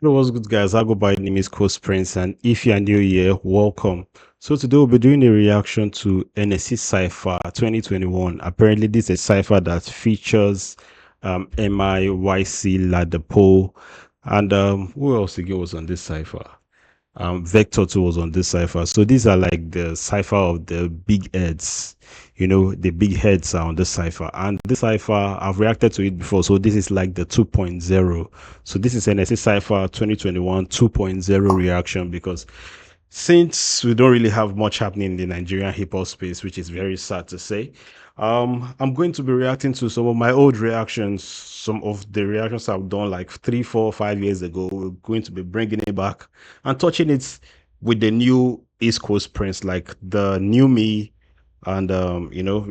Hello, what's good, guys? I go by the name is Coast Prince, and if you are new here, welcome. So today we'll be doing a reaction to Hennessy Cypher 2021. Apparently, this is a cipher that features Ycee Ladipoe, and who else again was on this cipher? Vector 2 was on this cipher. So these are like the cipher of the big heads. You know, the big heads are on this cipher. And this cipher, I've reacted to it before. So this is like the 2.0. So this is NSA Cypher 2021 2.0 reaction because since we don't really have much happening in the Nigerian hip hop space, which is very sad to say, I'm going to be reacting to some of my old reactions, some of the reactions I've done like 3, 4, 5 years ago. We're going to be bringing it back and touching it with the new East Coast Prince, like the new me, and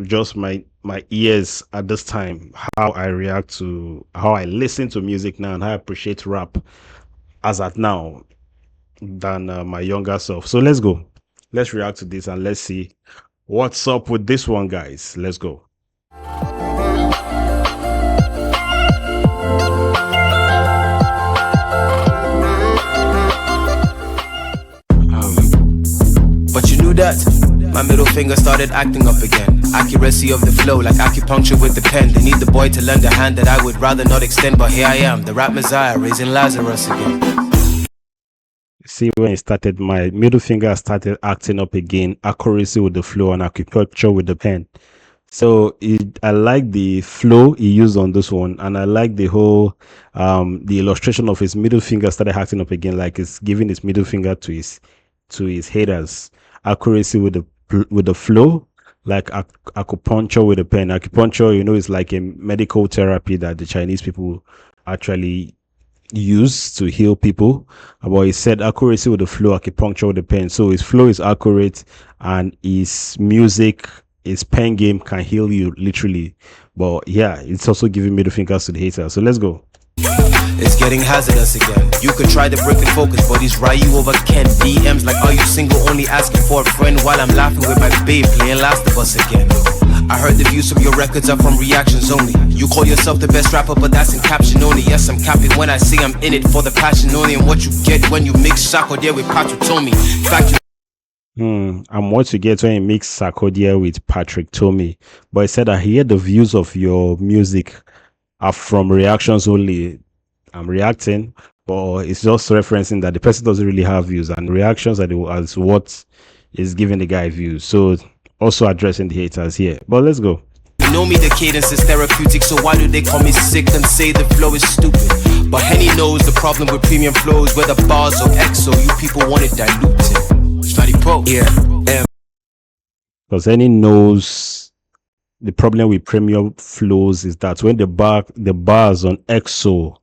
just my ears at this time, how I react to, how I listen to music now, and how I appreciate rap as at now than my younger self. So let's go. Let's react to this and let's see what's up with this one, guys. Let's go. But you knew that my middle finger started acting up again. Accuracy of the flow, like acupuncture with the pen. They need the boy to lend a hand that I would rather not extend. But here I am, the rap messiah, raising Lazarus again. See, when it started, my middle finger started acting up again. Accuracy with the flow and acupuncture with the pen. So I like the flow he used on this one, and I like the whole the illustration of his middle finger started acting up again, like it's giving his middle finger to his haters. Accuracy with the flow, like acupuncture with a pen. Acupuncture, is like a medical therapy that the Chinese people actually use to heal people. But he said accuracy with the flow, acupuncture with the pen. So his flow is accurate, and his music, his pen game can heal you literally. But yeah, it's also giving middle fingers to the haters. So let's go. It's getting hazardous again. You could try to break and focus, but he's right you over Ken. DMs like, are you single? Only asking for a friend while I'm laughing with my babe playing Last of Us again. I heard the views from your records are from reactions only. You call yourself the best rapper, but that's in caption only. Yes, I'm capping when I say I'm in it for the passion only. And what you get when you mix Sarkodie with Patrick Tommy. Fact, And what you get when you mix Sarkodie with Patrick Tommy. But he said, I hear the views of your music are from reactions only. I'm reacting, but it's just referencing that the person doesn't really have views, and reactions are as what is giving the guy views. So also addressing the haters here. But let's go. you know me, the cadence is therapeutic, so why do they call me sick and say the flow is stupid? But Henny knows the problem with premium flows, whether bars or XO, you people want it diluted. Study pro, yeah. Because Henny knows the problem with premium flows is that when the bars on XO,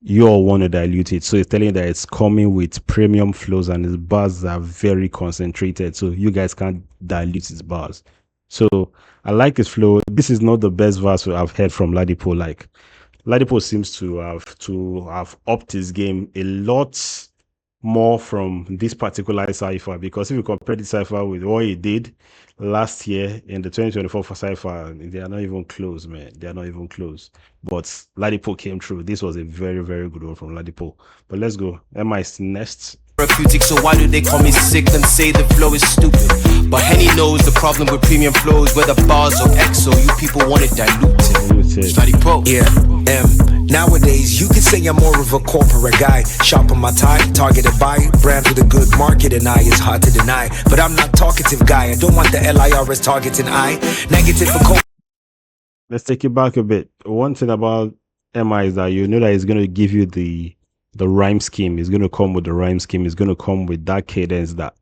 you all want to dilute it. So it's telling you that it's coming with premium flows and its bars are very concentrated. So you guys can't dilute its bars. So I like his flow. This is not the best verse I've heard from Ladipoe. Like Ladipoe seems to have upped his game a lot more from this particular cipher, because if you compare the cipher with what he did last year in the 2024 for cipher, they are not even close, man. They are not even close. But Ladipoe came through. This was a very, very good one from Ladipoe. But let's go. Emma is next. Therapeutic, so why do they call me sick and say the flow is stupid? But Henny knows the problem with premium flows, whether bars or XO, you people want it diluted. Study pro, yeah. Nowadays, you could say I'm more of a corporate guy. Shop on my tie, targeted by brands with a good market and eye is hard to deny. But I'm not talkative guy. I don't want the LIRS targeting I. Negative for Let's take it back a bit. One thing about Emma is that you know that he's going to give you the rhyme scheme. He's going to come with the rhyme scheme. He's going to come with that cadence, that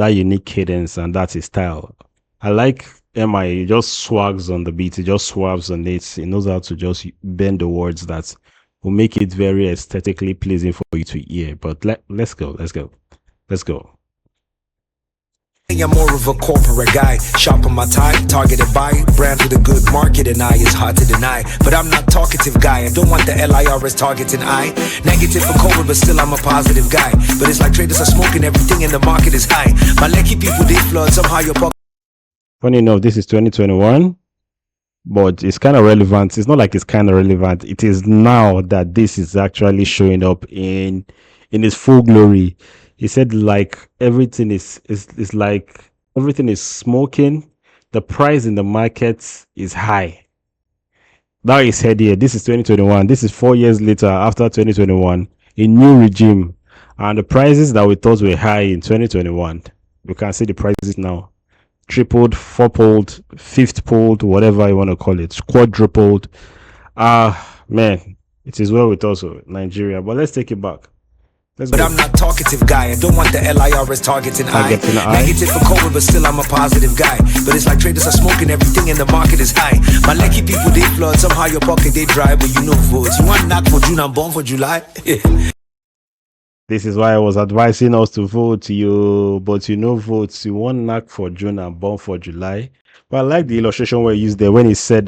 unique cadence, and that's his style. I like Emma. He just swags on the beat. He just swabs on it. He knows how to just bend the words that will make it very aesthetically pleasing for you to hear. But let's go. I'm more of a corporate guy. Shop on my tie, targeted by brands with a good market and eye is hard to deny. But I'm not talkative guy. I don't want the LIRS targeting I. Negative for COVID, but still I'm a positive guy. But it's like traders are smoking everything and the market is high. My lucky people they flood somehow your pocket. Funny enough, this is 2021. but it's kind of relevant. It's not like it's kind of relevant. It is now that this is actually showing up in its full glory. He said like everything is like everything is smoking. The price in the market is high. That is said here. This is 2021. This is 4 years later after 2021. A new regime, and the prices that we thought were high in 2021, you can see the prices now tripled, fourfold, fifthfold, whatever you want to call it, quadrupled. Man, it is well with us, Nigeria. But let's take it back. Let's But go. I'm not talkative guy. I don't want the LIRS targeting I. Targeting I. Negative for COVID, but still I'm a positive guy. But it's like traders are smoking, everything in the market is high. My lucky people, they flood. Somehow your pocket, they dry, but you know votes. You want knock for June, I'm born for July. This is why I was advising us to vote you, but you know votes. You want knock for June and born for July. But I like the illustration where he used there when he said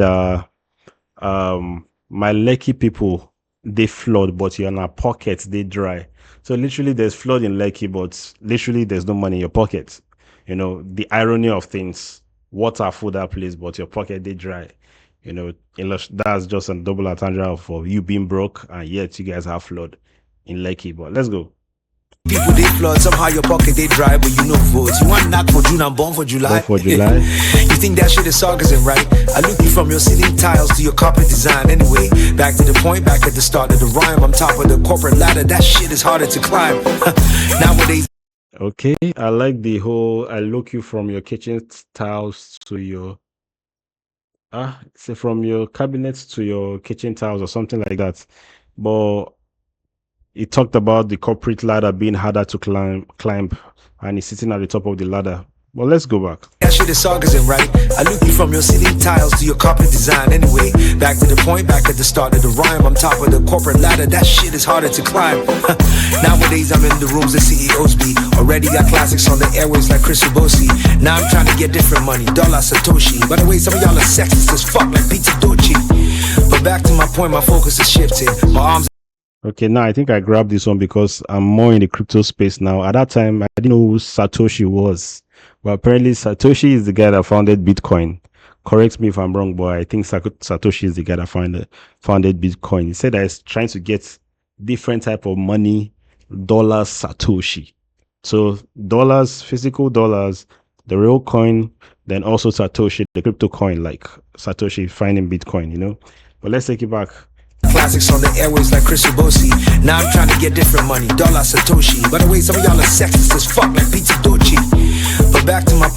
my lucky people they flood, but you're in our pockets they dry. So literally there's flood in Lekki, but literally there's no money in your pocket. You know, the irony of things. Water full that place, but your pocket they dry. You know, that's just a double entendre of you being broke and yet you guys have flood in Lekki. But let's go. People they flood, somehow your pocket they dry, but you know votes. You want knock for June, I'm born for July. Born for July. You think that shit is sarcasm, right? I look you from your ceiling tiles to your carpet design. Anyway, back to the point, back at the start of the rhyme. I'm top of the corporate ladder, that shit is harder to climb. Nowadays. Okay, I like the whole I look you from your kitchen tiles to your say from your cabinets to your kitchen tiles or something like that. But he talked about the corporate ladder being harder to climb, and he's sitting at the top of the ladder. Well, let's go back. That shit is sarcasm, right? I look you from your ceiling tiles to your carpet design. Anyway, back to the point, back at the start of the rhyme. I'm top of the corporate ladder, that shit is harder to climb. Nowadays, I'm in the rooms that CEOs be. Already got classics on the airways like Chris Ubosi. Now I'm trying to get different money, dollar Satoshi. By the way, some of y'all are sexist as fuck like Pizza Dochi. But back to my point, my focus is shifting. My arms. Okay, now I think I grabbed this one because I'm more in the crypto space now. At that time, I didn't know who Satoshi was. But apparently, Satoshi is the guy that founded Bitcoin. Correct me if I'm wrong, but I think Satoshi is the guy that founded Bitcoin. He said that he's trying to get different type of money, dollars, Satoshi. So dollars, physical dollars, the real coin, then also Satoshi, the crypto coin, like Satoshi finding Bitcoin, you know. But let's take it back. Classics on the airways like Chris Ubosi. Now I'm trying to get different money, dollar Satoshi. By the way, some of y'all are sexist as fuck like Pizza Dochi. But back to my.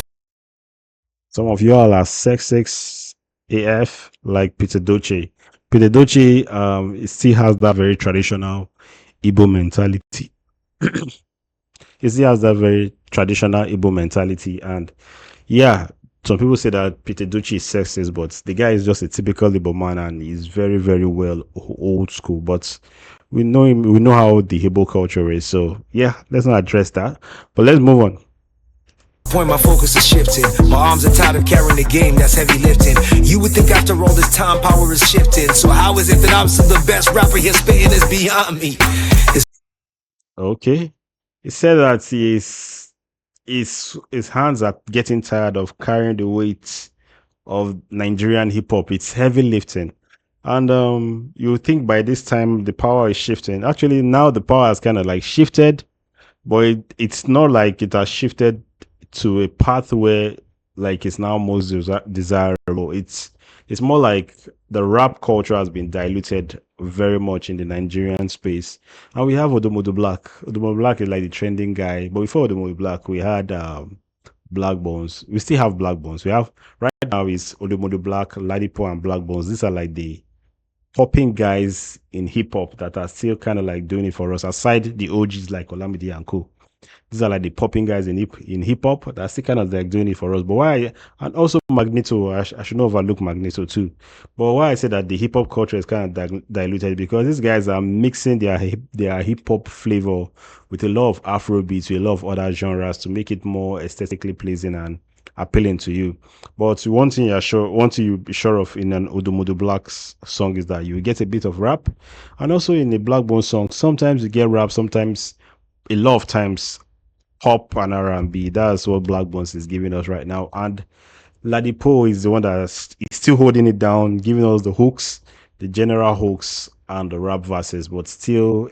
Some of y'all are sex AF like Peter Doce. Peter Doce it still has that very traditional Igbo mentality. He still has that very traditional Igbo mentality, and yeah, some people say that Peter Doce is sexist, but the guy is just a typical Igbo man, and he's very, very well old school. But we know him, we know how the Igbo culture is. So yeah, let's not address that. But let's move on. Point, my focus is shifting. My arms are tired of carrying the game, that's heavy lifting. You would think after all this time, power is shifting. So how is it that I'm still the best rapper here spitting is beyond me? Okay. He said that his hands are getting tired of carrying the weight of Nigerian hip hop. It's heavy lifting. And you think by this time the power is shifting. Actually, now the power has kind of like shifted, but it's not like it has shifted to a path where like it's now most desirable. It's more like the rap culture has been diluted very much in the Nigerian space, and we have Odomodo Black. Odomodo Black is like the trending guy, but before Odomodo Black, we had Black Bones. We still have Black Bones. We have right now is Odomodo Black, Ladipoe, and Black Bones. These are like the popping guys in hip hop that are still kind of like doing it for us, aside the OGs like Olamide and Co. These are like the popping guys in hip hop that's still kind of like doing it for us. But why? And also Magneto, I should not overlook Magneto too. But why I say that the hip hop culture is kind of diluted, because these guys are mixing their hip hop flavor with a lot of Afro beats, with a lot of other genres to make it more aesthetically pleasing and appealing to you. But one thing you be sure of in an Odomodo Black's song is that you get a bit of rap, and also in a Black Bone song, sometimes you get rap, sometimes a lot of times pop and R&B. That's what Black Bones is giving us right now. And Ladipoe is the one is still holding it down, giving us the hooks, the general hooks, and the rap verses, but still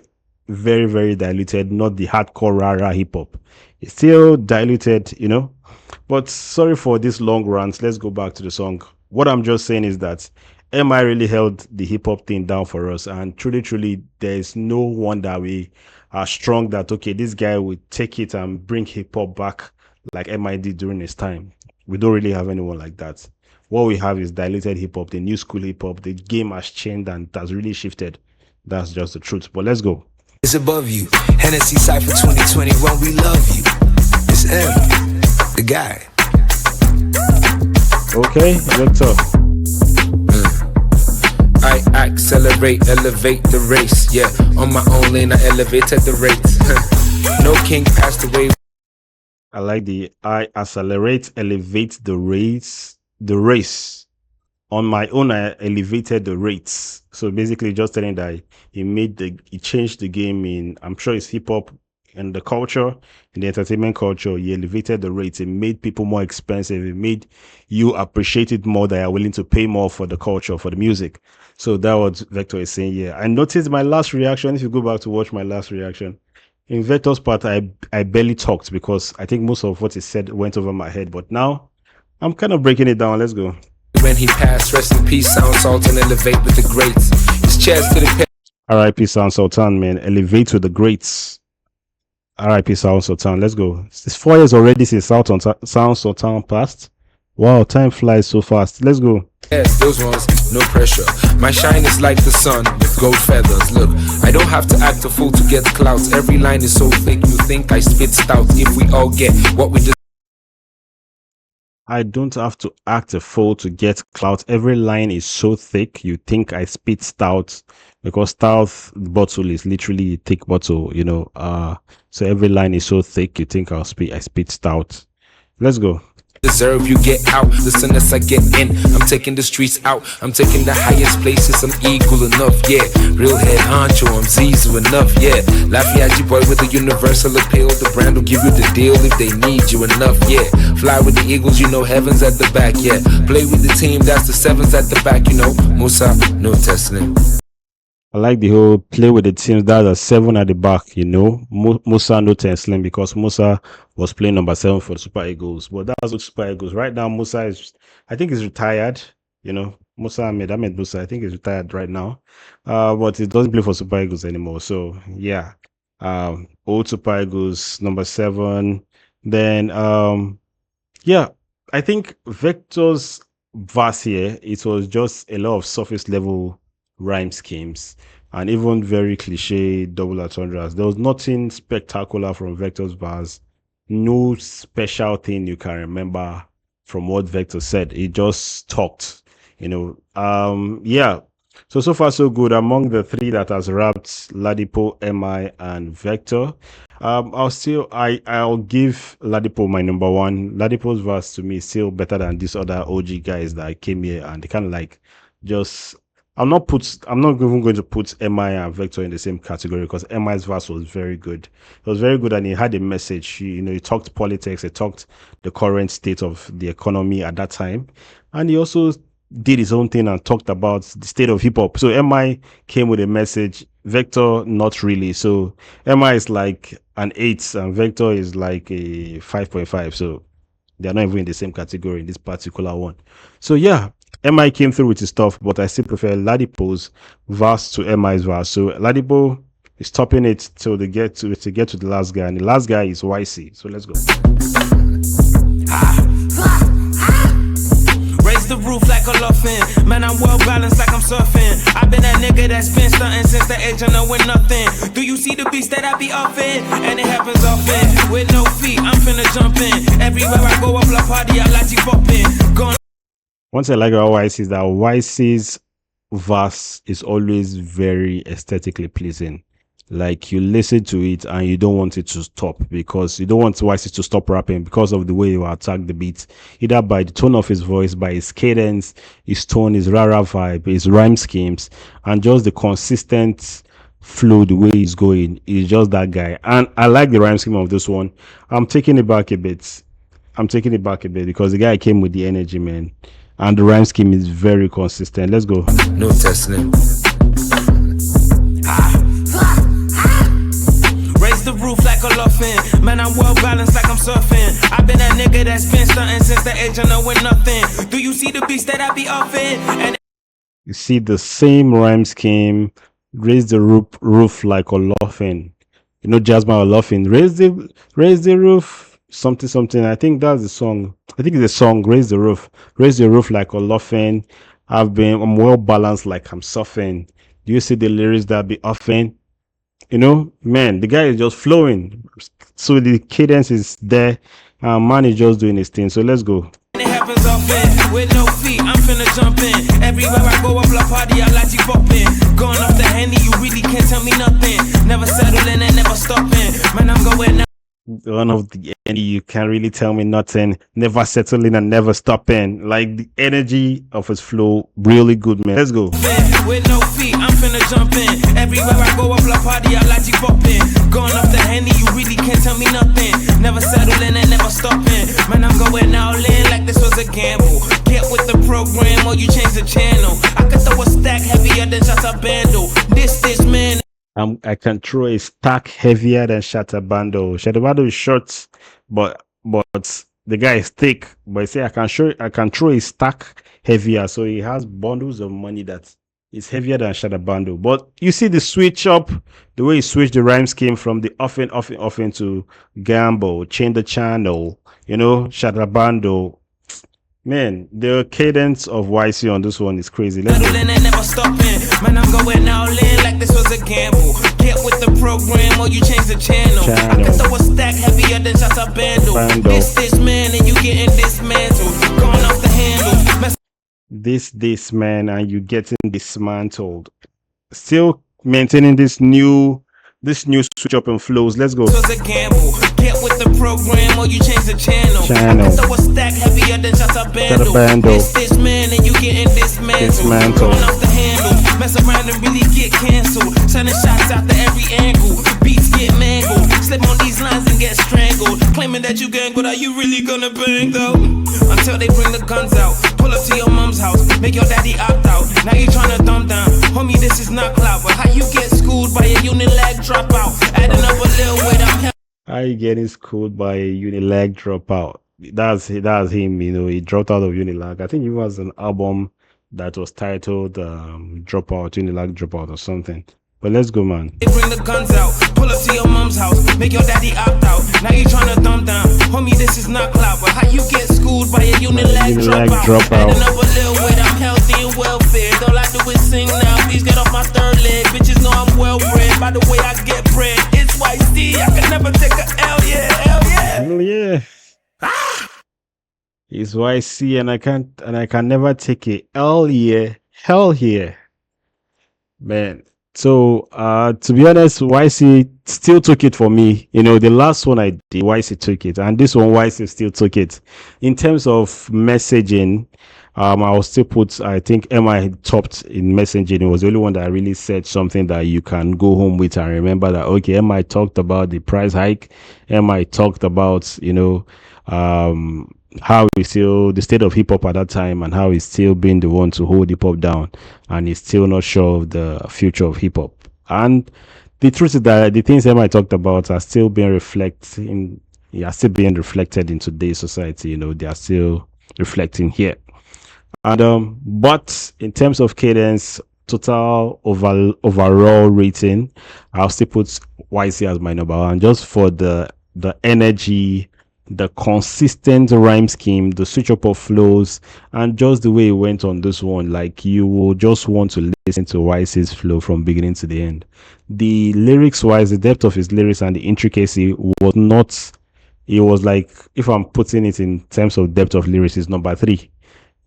very, very diluted, not the hardcore rara hip hop. It's still diluted. But sorry for this long rant. Let's go back to the song. What I'm just saying is that MI really held the hip hop thing down for us, and truly, truly, there's no one that we are strong that okay, this guy will take it and bring hip hop back like MI did during his time. We don't really have anyone like that. What we have is diluted hip hop, the new school hip hop. The game has changed and it has really shifted. That's just the truth. But let's go. It's above you. Hennessy Cypher 2021, we love you. It's M, the guy. Okay, Vector. I accelerate, elevate the race. Yeah, on my own lane, I elevated the rates. No king passed away. I like the I accelerate, elevate the race. The race. On my own, I elevated the rates. So basically, just telling that he changed the game in. I'm sure it's hip hop and the culture, in the entertainment culture. He elevated the rates. It made people more expensive. It made you appreciate it more. That you're willing to pay more for the culture, for the music. So that what Vector is saying. Yeah, I noticed my last reaction. If you go back to watch my last reaction, in Vector's part, I barely talked because I think most of what he said went over my head. But now I'm kind of breaking it down. Let's go. When he passed, rest in peace, Sound Sultan, elevate with the greats. His chairs to the R.I.P. Sound Sultan, man. Elevate with the greats. R.I.P. Sound Sultan. Let's go. It's 4 years already since Sound Sultan passed. Wow, time flies so fast. Let's go. Yes, those ones, no pressure. My shine is like the sun with gold feathers. Look, I don't have to act a fool to get clouds. Every line is so thick, you think I spit stout. If we all get what we just I don't have to act a fool to get clout. Every line is so thick, you think I spit stout because stout bottle is literally a thick bottle. So every line is so thick, you think I spit stout. Let's go. deserve, you get out. Listen as I get in, I'm taking the streets out. I'm taking the highest places, I'm equal enough, yeah. Real head honcho, I'm Zizu enough, yeah. Lafayette boy with a universal appeal. The brand will give you the deal if they need you enough, yeah. Fly with the Eagles, you know heaven's at the back, yeah. Play with the team, that's the sevens at the back, you know. Musa, no Tesla. I like the whole play with the teams. That's a 7 at the back, Musa no 10 slim because Musa was playing number 7 for the Super Eagles. But that's what Super Eagles. Right now, Musa I think he's retired. Ahmed Musa, I think he's retired right now. But he doesn't play for Super Eagles anymore. So yeah. Old Super Eagles, number 7. Then yeah, I think Vector's verse here, it was just a lot of surface level rhyme schemes and even very cliche double entendres. There was nothing spectacular from Vector's verse, no special thing you can remember from what Vector said. He just talked. Yeah. So far so good. Among the 3 that has rapped, Ladipoe, MI, and Vector. I'll give Ladipoe my number 1. Ladipoe's verse to me is still better than these other OG guys that came here and they kind of like just. I'm not even going to put MI and Vector in the same category because MI's verse was very good. It was very good and he had a message. He talked politics, he talked the current state of the economy at that time. And he also did his own thing and talked about the state of hip hop. So MI came with a message, Vector not really. So MI is like an 8 and Vector is like a 5.5. So they're not even in the same category in this particular one. So yeah, MI came through with his stuff, but I still prefer Ladipoe's verse to MI's verse. So Ladipoe is topping it till they get to the last guy, and the last guy is Ycee. So let's go. Raise the roof like a loafin'. Man, I'm well balanced like I'm surfing. I've been that nigga that's been stunting since the age of knowing nothing. Do you see the beast that I be off in? And it happens often. With no feet, I'm finna jump in. Everywhere I go, up la party, I like you poppin'. Gone. One thing I like about Ycee is that Ycee's verse is always very aesthetically pleasing. Like you listen to it and you don't want it to stop because you don't want Ycee to stop rapping because of the way you attack the beat, either by the tone of his voice, by his cadence, his tone, his rara vibe, his rhyme schemes, and just the consistent flow, the way he's going. He's just that guy. And I like the rhyme scheme of this one. I'm taking it back a bit. I'm taking it back a bit because the guy came with the energy, man, and the rhyme scheme is very consistent. Let's go. No testing. Raise the roof like a loafin'. Man, I'm well balanced like I'm surfing. I've been that nigga that's been stunting since the age of knowing nothing. Do you see the beats that I be off in? And You see the same rhyme scheme. Raise the roof like a laughing. You know, Jasmine or laughing. Raise the roof. Something. I think that's the song. I think it's the song. Raise the roof. Raise the roof like a laughing. I'm well balanced like I'm surfing. Do you see the lyrics that be often? You know, man, the guy is just flowing. So the cadence is there. Man is just doing his thing. So let's go. it happens often. With no feet, I'm finna jump in. Everywhere I go, I block party, I like you poppin'. Going off the Henny, you really can't tell me nothing. Never settling and never stopping. Man, I'm going out. One of the energy, you can't really tell me nothing. Never settling and never stopping. Like the energy of his flow, really good, man. Let's go. With no feet, I'm finna jump in. Everywhere I go, I block party, I like you poppin'. Going off the Henny, you really can't tell me nothing. Never settling and never stopping. Man, I'm going all in like this was a gamble. Get with the program or you change the channel. I could throw a stack heavier than just a bundle. This man. I can throw a stack heavier than Shatterbando. Shatterbando is short, but the guy is thick. But you say I can throw a stack heavier, so he has bundles of money that is heavier than Shatterbando. But you see the switch up, the way he switched the rhyme scheme from the often to gamble, change the channel. You know, Shatterbando. Man, the cadence of Ycee on this one is crazy. Let's go. Never stopping. Man, I'm going all in like this was a gamble. Get with the program or you change the channel. I can throw a stack heavier than just a bundle. This man and you getting dismantled. Going off the handle. This man and you getting dismantled. Still maintaining this new switch up and flows. Let's go. This was a gamble. Get with the program or you change the channel. I can throw a stack heavier than just a bundle. This man and you getting dismantled. Going off the handle. Mess around and really get canceled. Sending shots out to every angle. Beats get mangled. Slip on these lines and get strangled. Claiming that you gang, but are you really gonna bang though? Until they bring the guns out. Pull up to your mom's house. Make your daddy opt out. Now you trying to dumb down. Homie, this is not clout. But how you get schooled by a unilag dropout? Adding up a little weight, I'm how you getting schooled by a Unilag dropout? That's him, you know, he dropped out of Unilag. I think it was an album that was titled Dropout, Unilag Dropout or something. But let's go, man. They bring the guns out, pull up to your mom's house, make your daddy opt out. Now you trying to dumb down. Homie, this is not clout. But how you get schooled by a unilag dropout? Adding up a little weight, I'm healthy and welfare. All I do is sing now, please get off my third leg. Bitches know I'm well bred, by the way I get bread. It's Ycee, I can never take a L, yeah, hell yeah. Hell yeah. It's Ycee and I can never take a L, yeah. Hell yeah. Man. So to be honest, Ycee still took it for me. You know, the last one I did, Ycee took it, and this one Ycee still took it. In terms of messaging, I'll still put, I think MI topped in messaging. It was the only one that really said something that you can go home with and remember that, okay, MI talked about the price hike. MI talked about, you know, how he's still the state of hip hop at that time and how he's still being the one to hold hip hop down, and he's still not sure of the future of hip hop. And the truth is that the things MI talked about are still being reflected in in today's society. You know, they are still reflecting here. And but in terms of cadence, total overall rating, I'll still put Ycee as my number one, just for the energy, the consistent rhyme scheme, the switch up of flows, and just the way it went on this one. Like, you will just want to listen to Ycee's flow from beginning to the end. The lyrics wise, the depth of his lyrics and the intricacy was not, it was like, if I'm putting it in terms of depth of lyrics, is number 3.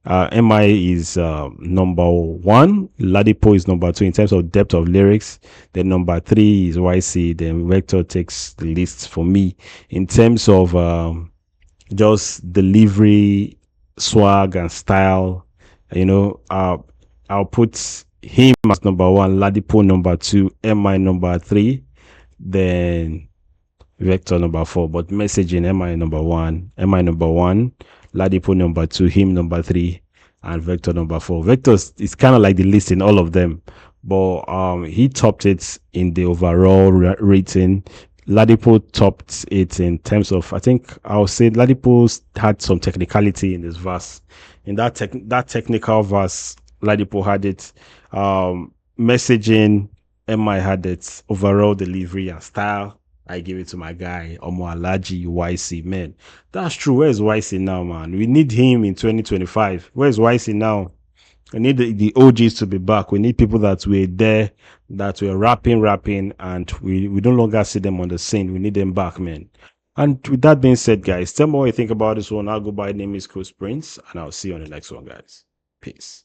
MI is number 1, Ladipoe is number 2 in terms of depth of lyrics. Then number 3 is Ycee. Then Vector takes the list for me in terms of just delivery, swag, and style. You know, I'll put him as number 1, Ladipoe number 2, MI number 3. Then Vector number 4, but messaging MI number 1, MI number 1, Ladipoe number 2, him number 3, and Vector number 4. Vector is kind of like the list in all of them, but he topped it in the overall rating. Ladipoe topped it in terms of, I think I'll say Ladipoe had some technicality in this verse. In that technical verse, Ladipoe had it. Messaging, MI had it. Overall delivery and style, I give it to my guy, Omo Alaji Ycee. Man, that's true. Where's Ycee now, man? We need him in 2025. Where's Ycee now? We need the OGs to be back. We need people that were there, that were rapping, and we no longer see them on the scene. We need them back, man. And with that being said, guys, tell me what you think about this one. I'll go by name is Coach Prince, and I'll see you on the next one, guys. Peace.